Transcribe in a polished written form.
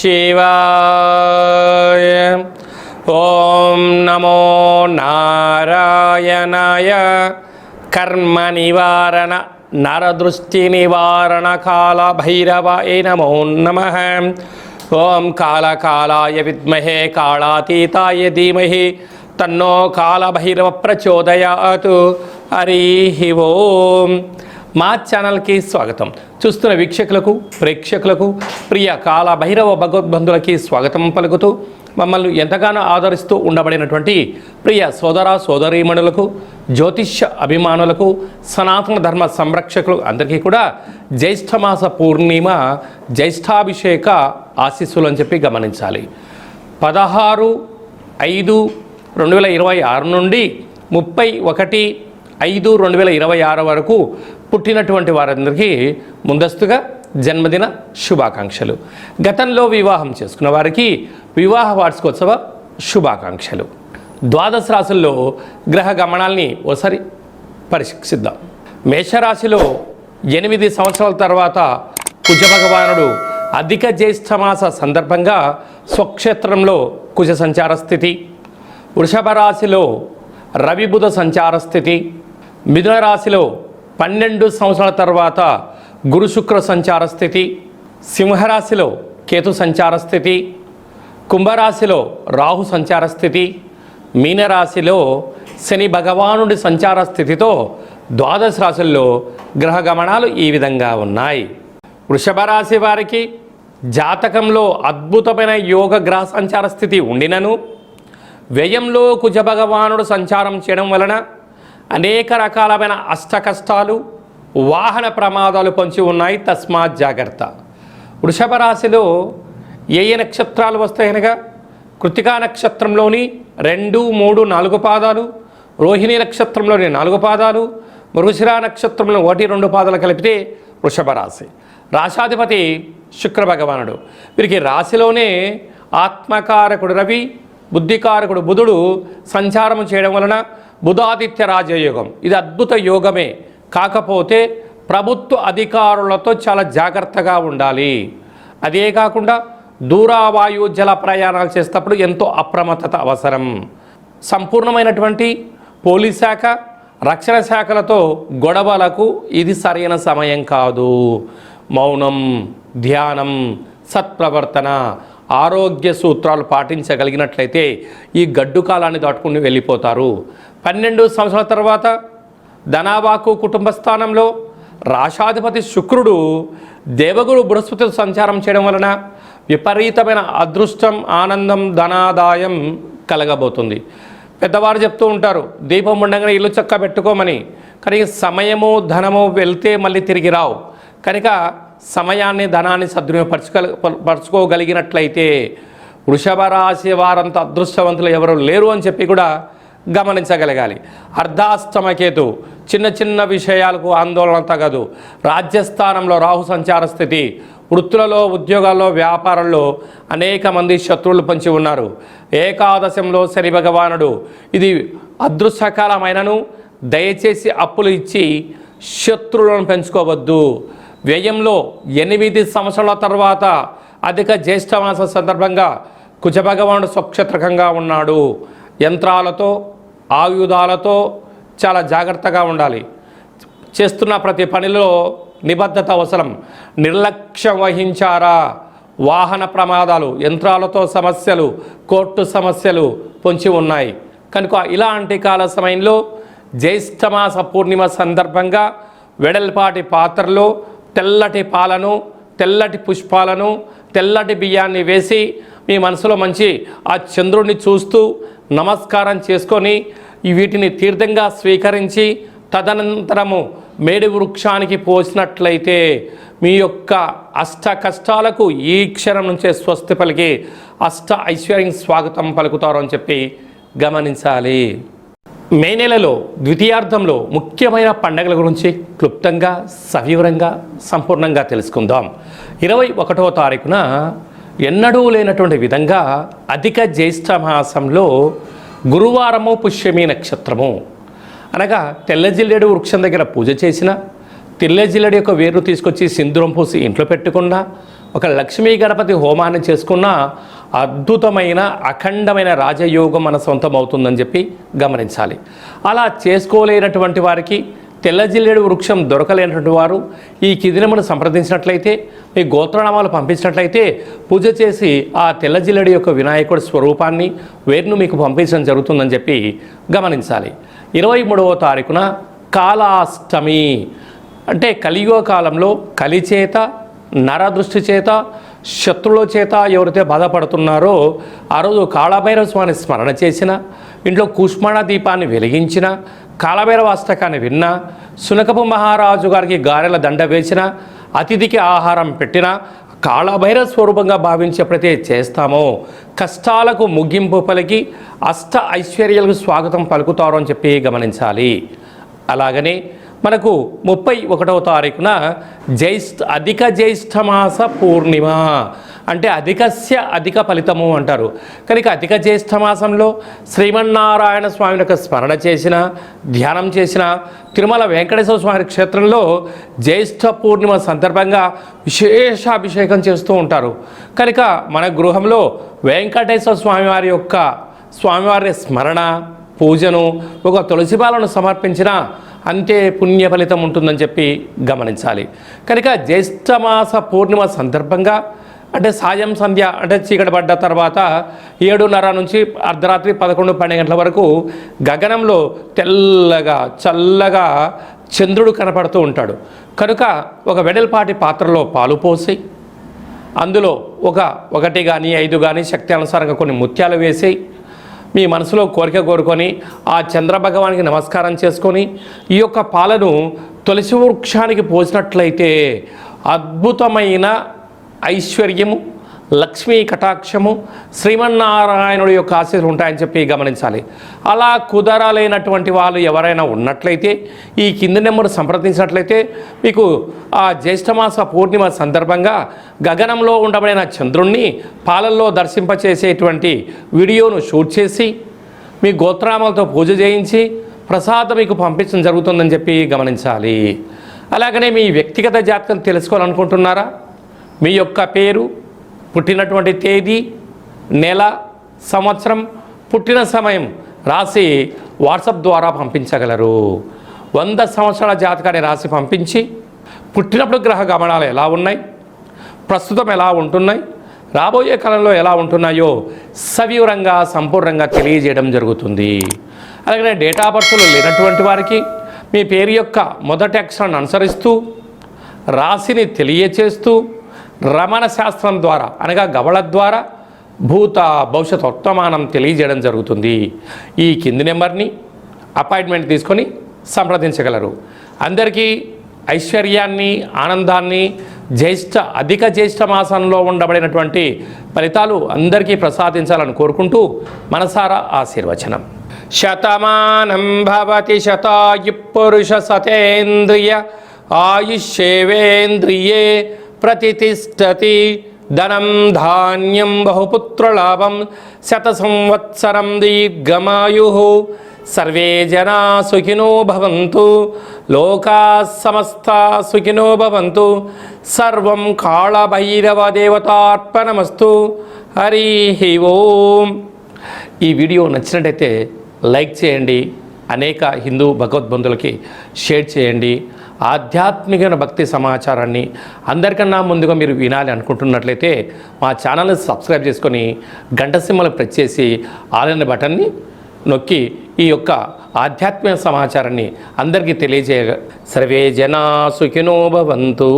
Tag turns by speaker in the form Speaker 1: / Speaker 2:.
Speaker 1: శివాయ. ఓం నమో నారాయణాయ. కర్మ నివారణ నరదృష్టి నివారణ కాల భైరవాయ నమో నమః. ఓం కాళకాలాయ విద్మహే కాళాతీతాయ ధీమహి తన్నో కాళభైరవ ప్రచోదయాత్. హరి ఓం. మా ఛానల్కి స్వాగతం. చూస్తున్న వీక్షకులకు ప్రేక్షకులకు ప్రియ కాళభైరవ భగవద్బంధులకి స్వాగతం పలుకుతూ మమ్మల్ని ఎంతగానో ఆదరిస్తూ ఉండబడినటువంటి ప్రియ సోదర సోదరీమణులకు జ్యోతిష్య అభిమానులకు సనాతన ధర్మ సంరక్షకులు అందరికీ కూడా జ్యేష్ఠమాస పూర్ణిమ జ్యేష్ఠాభిషేక ఆశీస్సులు అని చెప్పి గమనించాలి. 16/5/2026 నుండి 31/5/2026 వరకు పుట్టినటువంటి వారందరికీ ముందస్తుగా జన్మదిన శుభాకాంక్షలు. గతంలో వివాహం చేసుకున్న వారికి వివాహ వార్షికోత్సవ శుభాకాంక్షలు. ద్వాదశ రాశుల్లో గ్రహ గమనాల్ని ఒకసారి పరీక్షిద్దాం. మేషరాశిలో 8 సంవత్సరాల తర్వాత కుజ భగవానుడు అధిక జ్యేష్ఠమాస సందర్భంగా స్వక్షేత్రంలో కుజ సంచార స్థితి. వృషభ రాశిలో రవి బుధ సంచార స్థితి. మిథున రాశిలో 12 సంవత్సరాల తర్వాత గురు శుక్ర సంచార స్థితి. సింహరాశిలో కేతు సంచార స్థితి. కుంభరాశిలో రాహు సంచార స్థితి. మీనరాశిలో శని భగవానుడి సంచార స్థితితో ద్వాదశ రాశుల్లో గ్రహ గమనాలు ఈ విధంగా ఉన్నాయి. వృషభ రాశి వారికి జాతకంలో అద్భుతమైన యోగ గ్రహ సంచార స్థితి ఉండినను వ్యయంలో కుజ భగవానుడు సంచారం చేయడం వలన అనేక రకాలమైన అష్ట కష్టాలు వాహన ప్రమాదాలు పొంచి ఉన్నాయి. తస్మాత్ జాగ్రత్త. వృషభ రాశిలో ఏ నక్షత్రాలు వస్తాయనగా కృత్తికా నక్షత్రంలోని 2, 3, 4 పాదాలు, రోహిణి నక్షత్రంలోని 4 పాదాలు, మృగశిర నక్షత్రంలో 1, 2 పాదాలు కలిపితే వృషభ రాశి. రాశాధిపతి శుక్ర భగవానుడు. వీరికి రాశిలోనే ఆత్మకారకుడు రవి, బుద్ధికారకుడు బుధుడు సంచారం చేయడం వలన బుధాదిత్య రాజయోగం. ఇది అద్భుత యోగమే. కాకపోతే ప్రభుత్వ అధికారులతో చాలా జాగ్రత్తగా ఉండాలి. అదే కాకుండా దూరావాయు జల ప్రయాణాలు చేసేటప్పుడు ఎంతో అప్రమత్తత అవసరం. సంపూర్ణమైనటువంటి పోలీస్ శాఖ, రక్షణ శాఖలతో గొడవలకు ఇది సరైన సమయం కాదు. మౌనం, ధ్యానం, సత్ప్రవర్తన, ఆరోగ్య సూత్రాలు పాటించగలిగినట్లయితే ఈ గడ్డు కాలాన్ని దాటుకుని వెళ్ళిపోతారు. 12 సంవత్సరాల తర్వాత ధనావాకు కుటుంబ స్థానంలో రాశాధిపతి శుక్రుడు దేవగురు బృహస్పతి సంచారం చేయడం వలన విపరీతమైన అదృష్టం, ఆనందం, ధనాదాయం కలగబోతుంది. పెద్దవారు చెప్తూ ఉంటారు దీపం ఉండగానే ఇల్లు చక్క పెట్టుకోమని. కానీ సమయము ధనము వెళ్తే మళ్ళీ తిరిగి రావు. కనుక సమయాన్ని ధనాన్ని పరుచుకోగలిగినట్లయితే వృషభ రాశి వారంత అదృష్టవంతులు ఎవరు లేరు అని చెప్పి కూడా గమనించగలగాలి. అర్ధాష్టమకేతు చిన్న చిన్న విషయాలకు ఆందోళన తగదు. రాజ్యస్థానంలో రాహు సంచార స్థితి. వృత్తులలో, ఉద్యోగాల్లో, వ్యాపారంలో అనేక మంది శత్రువులు పంచి ఉన్నారు. ఏకాదశంలో శని భగవానుడు. ఇది అదృష్టకాలమైనను దయచేసి అప్పులు ఇచ్చి శత్రువులను పెంచుకోవద్దు. వ్యయంలో 8 సంవత్సరాల తర్వాత అధిక జ్యేష్ఠమాస సందర్భంగా కుజ భగవానుడు స్వక్షేత్రకంగా ఉన్నాడు. యంత్రాలతో, ఆయుధాలతో చాలా జాగ్రత్తగా ఉండాలి. చేస్తున్న ప్రతి పనిలో నిబద్ధత అవసరం. నిర్లక్ష్యం వహించారా వాహన ప్రమాదాలు, యంత్రాలతో సమస్యలు, కోర్టు సమస్యలు పొంచి ఉన్నాయి. కనుక ఇలాంటి కాల సమయంలో జ్యేష్ఠమాస పూర్ణిమ సందర్భంగా వెడల్పాటి పాత్రలో తెల్లటి పాలను, తెల్లటి పుష్పాలను, తెల్లటి బియ్యాన్ని వేసి మీ మనసులో మంచి ఆ చంద్రుడిని చూస్తూ నమస్కారం చేసుకొని వీటిని తీర్థంగా స్వీకరించి తదనంతరము మేడి వృక్షానికి పోసినట్లయితే మీ యొక్క అష్ట కష్టాలకు ఈ క్షణం నుంచే స్వస్తి పలికి అష్ట ఐశ్వర్యం స్వాగతం పలుకుతారు అని చెప్పి గమనించాలి. మే నెలలో ద్వితీయార్థంలో ముఖ్యమైన పండుగల గురించి క్లుప్తంగా, సవివరంగా, సంపూర్ణంగా తెలుసుకుందాం. 21వ తారీఖున ఎన్నడూ లేనటువంటి విధంగా అధిక జ్యేష్ఠ మాసంలో గురువారము పుష్యమి నక్షత్రము అనగా తెల్ల జిల్లేడు వృక్షం దగ్గర పూజ చేసిన, తెల్ల జిల్లేడు యొక్క వేరు తీసుకొచ్చి సింధూరం పూసి ఇంట్లో పెట్టుకున్నా, ఒక లక్ష్మీ గణపతి హోమాన్ని చేసుకున్న అద్భుతమైన అఖండమైన రాజయోగం మన సొంతం అవుతుందని చెప్పి గమనించాలి. అలా చేసుకోలేనటువంటి వారికి తెల్లజిల్లేడు వృక్షం దొరకలేనటువంటి వారు ఈ కిదినమును సంప్రదించినట్లయితే, మీ గోత్రనామాలు పంపించినట్లయితే పూజ చేసి ఆ తెల్లజిల్లేడు యొక్క వినాయకుడి స్వరూపాన్ని వేరును మీకు పంపించడం జరుగుతుందని చెప్పి గమనించాలి. 23వ తారీఖున కాలాష్టమి అంటే కలియుగ కాలంలో కలి చేత, నరదృష్టి చేత, శత్రువుల చేత ఎవరైతే బాధపడుతున్నారో ఆ రోజు కాళభైరవ స్వామిని స్మరణ చేసిన, ఇంట్లో కూష్మాణ దీపాన్ని వెలిగించిన, కాళభైరవ అష్టకాన్ని విన్నా, సునకపు మహారాజు గారికి గారెల దండ వేసిన, అతిథికి ఆహారం పెట్టిన, కాళభైరవ స్వరూపంగా భావించి ఎప్పుడైతే చేస్తామో కష్టాలకు ముగింపు పలికి అష్ట ఐశ్వర్యాలకు స్వాగతం పలుకుతారు అని చెప్పి గమనించాలి. అలాగనే మనకు 31వ తారీఖున అధిక జ్యేష్ఠమాస పూర్ణిమ అంటే అధికస్య అధిక ఫలితము అంటారు. కనుక అధిక జ్యేష్ఠమాసంలో శ్రీమన్నారాయణ స్వామి యొక్క స్మరణ చేసిన, ధ్యానం చేసిన, తిరుమల వెంకటేశ్వర స్వామి క్షేత్రంలో జ్యేష్ఠ పూర్ణిమ సందర్భంగా విశేష అభిషేకం చేస్తూ ఉంటారు. కనుక మన గృహంలో వెంకటేశ్వర స్వామివారి స్మరణ, పూజను, ఒక తులసిపాలను సమర్పించిన అంతే పుణ్య ఫలితం ఉంటుందని చెప్పి గమనించాలి. కనుక జ్యేష్ఠమాస పూర్ణిమ సందర్భంగా అంటే సాయం సంధ్య అంటే చీకటి పడ్డ తర్వాత 7:30 నుంచి అర్ధరాత్రి 11-12 గంటల వరకు గగనంలో తెల్లగా చల్లగా చంద్రుడు కనపడుతూ ఉంటాడు. కనుక ఒక వెడల్పాటి పాత్రలో పాలు పోసి అందులో 1 కానీ 5 కానీ శక్తి అనుసారంగా కొన్ని ముత్యాలు వేసి మీ మనసులో కోరిక కోరుకొని ఆ చంద్రభగవానికి నమస్కారం చేసుకొని ఈ యొక్క పాలను తులసి వృక్షానికి పోసినట్లయితే అద్భుతమైన ఐశ్వర్యము, లక్ష్మీ కటాక్షము, శ్రీమన్నారాయణుడి యొక్క ఆశీస్సులు ఉంటాయని చెప్పి గమనించాలి. అలా కుదరలేనటువంటి వాళ్ళు ఎవరైనా ఉన్నట్లయితే ఈ కింది నెంబర్ సంప్రదించినట్లయితే మీకు ఆ జ్యేష్ఠమాస పూర్ణిమ సందర్భంగా గగనంలో ఉండబడిన చంద్రుణ్ణి పాలల్లో దర్శింపచేసేటువంటి వీడియోను షూట్ చేసి మీ గోత్రామాలతో పూజ చేయించి ప్రసాదం మీకు పంపించడం జరుగుతుందని చెప్పి గమనించాలి. అలాగనే మీ వ్యక్తిగత జాతకం తెలుసుకోవాలనుకుంటున్నారా? మీ యొక్క పేరు, పుట్టినటువంటి తేదీ, నెల, సంవత్సరం, పుట్టిన సమయం రాసి వాట్సాప్ ద్వారా పంపించగలరు. 100 సంవత్సరాల జాతకాన్ని రాసి పంపించి పుట్టినప్పుడు గ్రహ గమనాలు ఎలా ఉన్నాయి, ప్రస్తుతం ఎలా ఉంటున్నాయి, రాబోయే కాలంలో ఎలా ఉంటున్నాయో సవివరంగా సంపూర్ణంగా తెలియజేయడం జరుగుతుంది. అలాగే డేటా బర్త్లు లేనటువంటి వారికి మీ పేరు యొక్క మొదటి అక్షరాన్ని అనుసరిస్తూ రాశిని తెలియచేస్తూ రమణ శాస్త్రం ద్వారా అనగా గవళ ద్వారా భూత భవిష్యత్ వర్తమానం తెలియజేయడం జరుగుతుంది. ఈ కింది నెంబర్ని అపాయింట్మెంట్ తీసుకొని సంప్రదించగలరు. అందరికీ ఐశ్వర్యాన్ని, ఆనందాన్ని, అధిక జ్యేష్ఠ మాసంలో ఉండబడినటువంటి ఫలితాలు అందరికీ ప్రసాదించాలని కోరుకుంటూ మనసారా ఆశీర్వచనం. శతమానం భవతి శతాయు పురుష సతేంద్రియ ఆయుష్యేవేంద్రియే ప్రతిష్టతి ధనం ధాన్యం బహుపుత్రలాభం శత సంవత్సరం దీర్ఘమాయు సర్వే జనా సుఖినో భవంతు లోకా సమస్తా సుఖినో భవంతు సర్వం కాళభైరవ దేవతార్పణమస్తు. హరి ఓం. ఈ వీడియో నచ్చినట్టయితే లైక్ చేయండి, అనేక హిందూ భగవద్బంధులకి షేర్ చేయండి. ఆధ్యాత్మిక భక్తి సమాచారాన్ని అందరికన్నా ముందుగా మీరు వినాలి అనుకుంటున్నట్లయితే మా ఛానల్ని సబ్స్క్రైబ్ చేసుకొని గంట సింబల్ ప్రెస్ చేసి ఆల్ అనే బటన్ని నొక్కి ఈ యొక్క ఆధ్యాత్మిక సమాచారాన్ని అందరికీ తెలియజేయ. సర్వే జనా సుఖినో భవంతు.